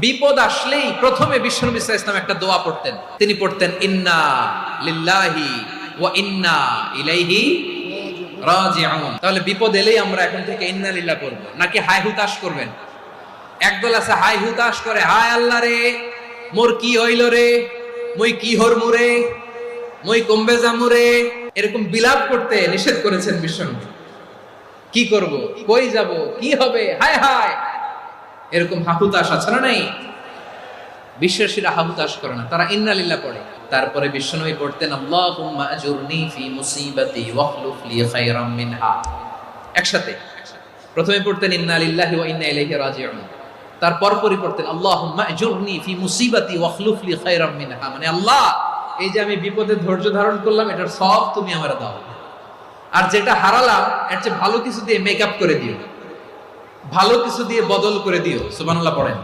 বিপদ আসলেই প্রথমে বিশ্বনবী সাল্লাল্লাহু আলাইহি ওয়াসাল্লাম একটা দোয়া পড়তেন। তিনি পড়তেন ইন্না লিল্লাহি ওয়া ইন্না ইলাইহি রাজিউন। তাহলে বিপদ এলেই আমরা এখন থেকে ইন্না লিল্লাহ পড়ব, নাকি হায় হুতাশ করবেন? একদল আছে হায় হুতাশ করে, হায় আল্লাহ রে মোর কি হইল রে, মই কি হরমু রে, মই কমবে যামু রে, এরকম বিলাপ করতে নিষেধ করেছেন বিশ্বনবী। কি করব, কই যাব, কি হবে, হায় হায়, এরকম হাহুতাশ আছে না? নাই। বিশ্বাসীরা হাহুতাশ করে না, তারা ইন্না লিল্লাহ পড়ে। তারপরে বিশ্বনবী পড়তেন আল্লাহুম্মা আজুরনি ফি মুসিবাতি ওয়াখলুফ লি খায়রাম মিনহা। একসাথে প্রথমে পড়তেন ইন্না লিল্লাহি ওয়া ইন্না ইলাইহি রাজিউন, তারপর পড়তেন আল্লাহুম্মা আজুরনি ফি মুসিবাতি ওয়াখলুফ লি খায়রাম মিনহা, মানে আল্লাহ এই যে আমি বিপদে ধৈর্য ধারণ করলাম এটার সব তুমি আমারে দাও, আর যেটা হারালাম এর চেয়ে ভালো কিছু দিয়ে মেকআপ করে দিও, ভালো কিছু দিয়ে বদল করে দিও। সুবহানাল্লাহ পড়েন।